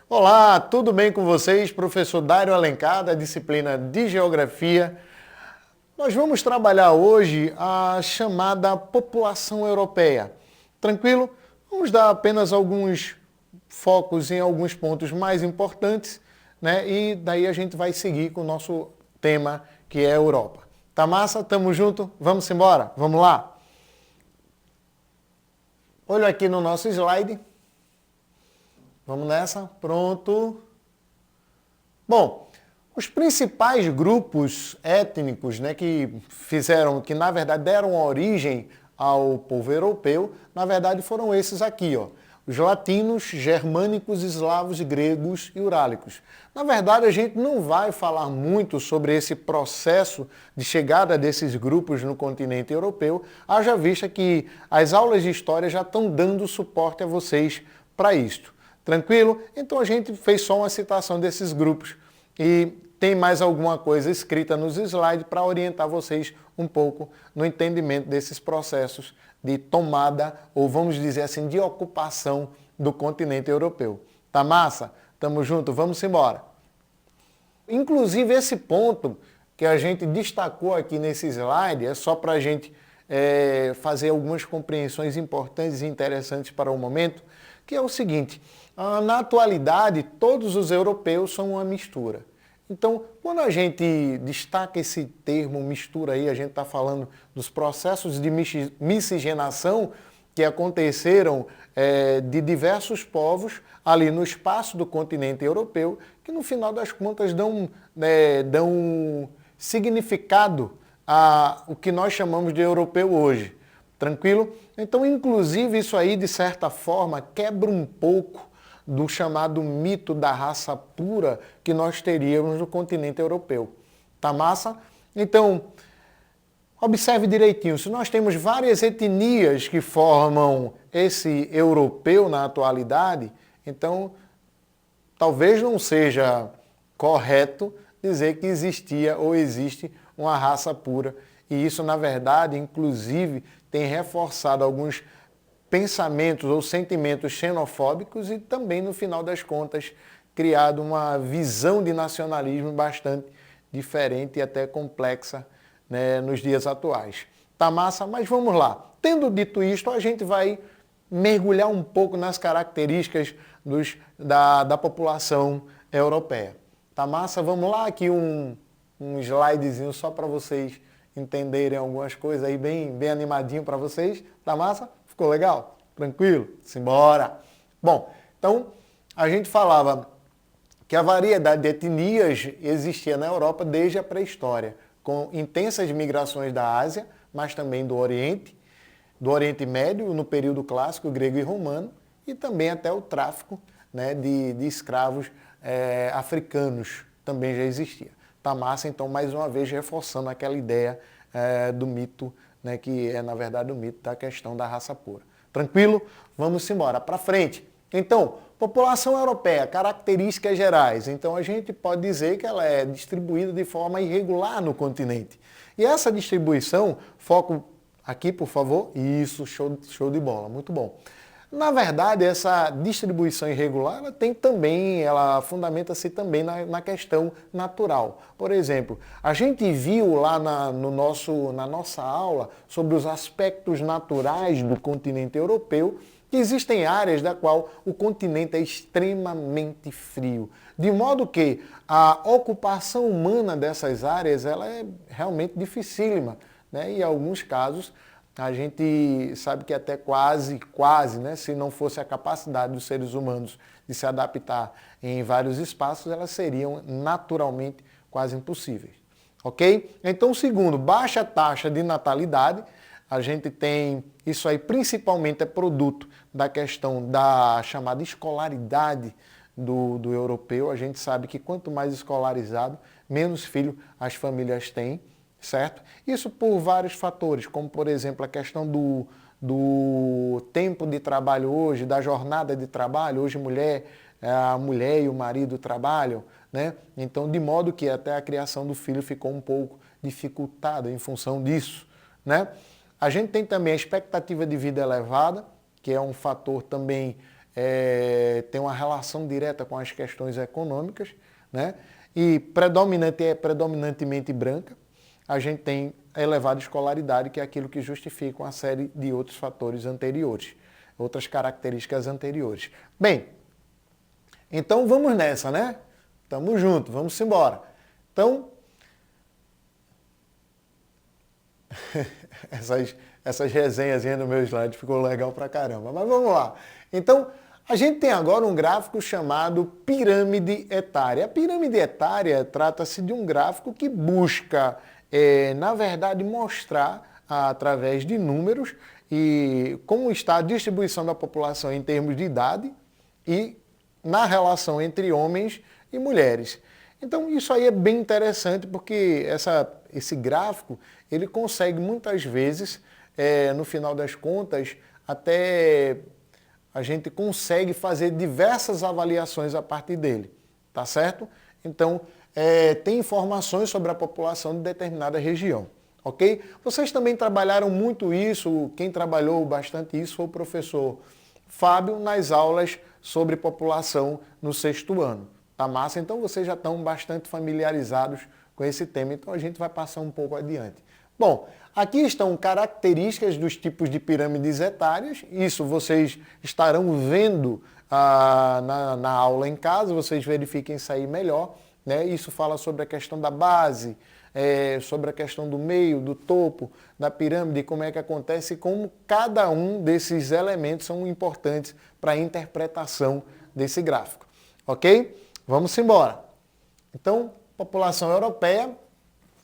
Olá, tudo bem com vocês? Professor Dário Alencar, da disciplina de Geografia. Nós vamos trabalhar hoje a chamada população europeia. Tranquilo? Vamos dar apenas alguns focos em alguns pontos mais importantes, né? E daí a gente vai seguir com o nosso tema, que é a Europa. Tá massa? Tamo junto? Vamos embora? Vamos lá? Olha aqui no nosso slide. Vamos nessa? Pronto. Bom, os principais grupos étnicos, né, que na verdade deram origem ao povo europeu, na verdade foram esses aqui, ó. Os latinos, germânicos, eslavos, gregos e urálicos. Na verdade, a gente não vai falar muito sobre esse processo de chegada desses grupos no continente europeu, haja vista que as aulas de história já estão dando suporte a vocês para isto. Tranquilo? Então a gente fez só uma citação desses grupos e tem mais alguma coisa escrita nos slides para orientar vocês um pouco no entendimento desses processos de tomada, ou vamos dizer assim, de ocupação do continente europeu. Tá massa? Tamo junto, vamos embora. Inclusive esse ponto que a gente destacou aqui nesse slide é só para a gente fazer algumas compreensões importantes e interessantes para o momento, que é o seguinte: na atualidade, todos os europeus são uma mistura. Então, quando a gente destaca esse termo mistura aí, a gente está falando dos processos de miscigenação que aconteceram de diversos povos ali no espaço do continente europeu, que no final das contas dão significado a o que nós chamamos de europeu hoje. Tranquilo? Então, inclusive, isso aí, de certa forma, quebra um pouco do chamado mito da raça pura que nós teríamos no continente europeu. Tá massa? Então, observe direitinho, se nós temos várias etnias que formam esse europeu na atualidade, então talvez não seja correto dizer que existia ou existe uma raça pura. E isso, na verdade, inclusive, tem reforçado alguns pensamentos ou sentimentos xenofóbicos e também, no final das contas, criado uma visão de nacionalismo bastante diferente e até complexa, né, nos dias atuais. Tá massa? Mas vamos lá. Tendo dito isto, a gente vai mergulhar um pouco nas características da população europeia. Tá massa? Vamos lá, aqui um slidezinho só para vocês entenderem algumas coisas aí, bem animadinho para vocês. Tá massa? Ficou legal? Tranquilo? Simbora! Bom, então a gente falava que a variedade de etnias existia na Europa desde a pré-história, com intensas migrações da Ásia, mas também do Oriente Médio, no período clássico grego e romano, e também até o tráfico, né, de escravos africanos também já existia. Tá massa, então, mais uma vez, reforçando aquela ideia do mito, né, que é, na verdade, o mito da questão da raça pura. Tranquilo? Vamos embora, para frente. Então, população europeia, características gerais. Então, a gente pode dizer que ela é distribuída de forma irregular no continente. E essa distribuição, foco aqui, por favor. Isso, show de bola, muito bom. Na verdade, essa distribuição irregular, ela fundamenta-se também na questão natural. Por exemplo, a gente viu lá na nossa aula sobre os aspectos naturais do continente europeu, que existem áreas da qual o continente é extremamente frio. De modo que a ocupação humana dessas áreas ela é realmente dificílima, né? E em alguns casos, a gente sabe que até quase, né, se não fosse a capacidade dos seres humanos de se adaptar em vários espaços, elas seriam naturalmente quase impossíveis. Ok? Então, segundo, baixa taxa de natalidade. A gente tem isso aí, principalmente é produto da questão da chamada escolaridade do europeu. A gente sabe que quanto mais escolarizado, menos filho as famílias têm. Certo? Isso por vários fatores, como por exemplo a questão do tempo de trabalho hoje, da jornada de trabalho. Hoje a mulher e o marido trabalham, né? Então, de modo que até a criação do filho ficou um pouco dificultada em função disso, né? A gente tem também a expectativa de vida elevada, que é um fator também tem uma relação direta com as questões econômicas, né? E predominantemente branca. A gente tem elevada escolaridade, que é aquilo que justifica uma série de outros fatores anteriores, outras características anteriores. Bem, então vamos nessa, né? Tamo junto, vamos embora. Então, essas resenhas no meu slide ficou legal pra caramba, mas vamos lá. Então, a gente tem agora um gráfico chamado pirâmide etária. A pirâmide etária trata-se de um gráfico que busca, na verdade, mostrar através de números e como está a distribuição da população em termos de idade e na relação entre homens e mulheres. Então isso aí é bem interessante porque esse gráfico ele consegue muitas vezes, no final das contas, até a gente consegue fazer diversas avaliações a partir dele, tá certo? Então tem informações sobre a população de determinada região, ok? Vocês também trabalharam muito isso, quem trabalhou bastante isso foi o professor Fábio nas aulas sobre população no 6º ano. Tá massa? Então vocês já estão bastante familiarizados com esse tema, então a gente vai passar um pouco adiante. Bom, aqui estão características dos tipos de pirâmides etárias, isso vocês estarão vendo na aula em casa, vocês verifiquem isso aí melhor, né? Isso fala sobre a questão da base, sobre a questão do meio, do topo, da pirâmide, como é que acontece e como cada um desses elementos são importantes para a interpretação desse gráfico. Ok? Vamos embora. Então, população europeia,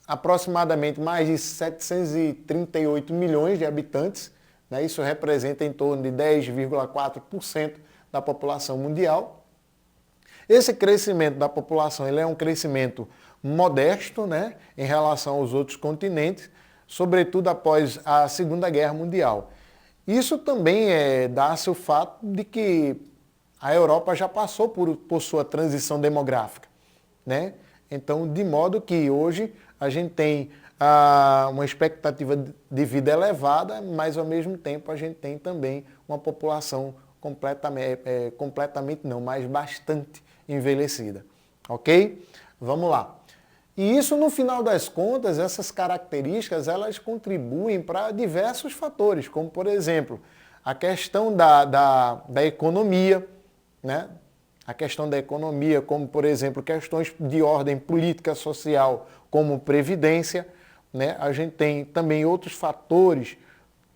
aproximadamente mais de 738 milhões de habitantes, né? Isso representa em torno de 10,4% da população mundial. Esse crescimento da população ele é um crescimento modesto, né, em relação aos outros continentes, sobretudo após a Segunda Guerra Mundial. Isso também dá-se o fato de que a Europa já passou por sua transição demográfica, né? Então, de modo que hoje a gente tem uma expectativa de vida elevada, mas ao mesmo tempo a gente tem também uma população completamente não, mas bastante envelhecida, ok? Vamos lá. E isso, no final das contas, essas características, elas contribuem para diversos fatores, como, por exemplo, a questão da economia, né? A questão da economia, como, por exemplo, questões de ordem política, social, como previdência, né? A gente tem também outros fatores,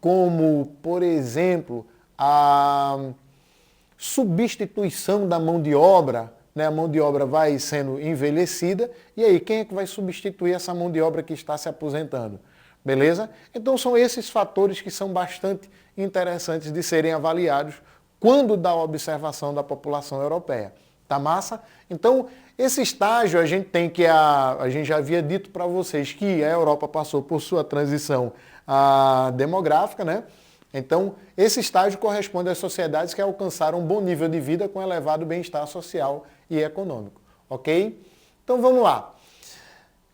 como, por exemplo, a substituição da mão de obra, né? A mão de obra vai sendo envelhecida, e aí quem é que vai substituir essa mão de obra que está se aposentando? Beleza? Então são esses fatores que são bastante interessantes de serem avaliados quando dá a observação da população europeia. Tá massa? Então, esse estágio a gente tem que, a gente já havia dito para vocês que a Europa passou por sua transição demográfica, né? Então, esse estágio corresponde às sociedades que alcançaram um bom nível de vida com elevado bem-estar social e econômico, ok? Então, vamos lá.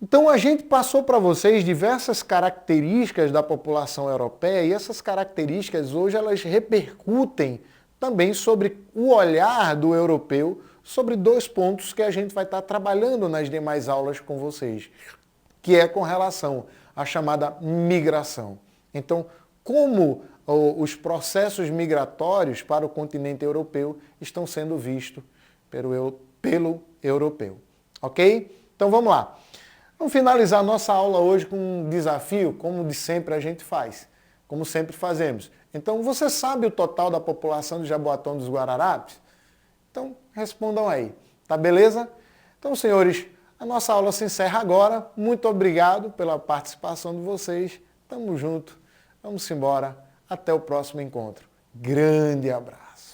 Então, a gente passou para vocês diversas características da população europeia e essas características hoje elas repercutem também sobre o olhar do europeu sobre dois pontos que a gente vai estar trabalhando nas demais aulas com vocês, que é com relação à chamada migração. Então, como os processos migratórios para o continente europeu estão sendo vistos pelo europeu. Ok? Então vamos lá. Vamos finalizar nossa aula hoje com um desafio, como de sempre a gente faz, como sempre fazemos. Então, você sabe o total da população de Jaboatão dos Guararapes? Então, respondam aí. Tá beleza? Então, senhores, a nossa aula se encerra agora. Muito obrigado pela participação de vocês. Tamo junto. Vamos embora. Até o próximo encontro. Grande abraço.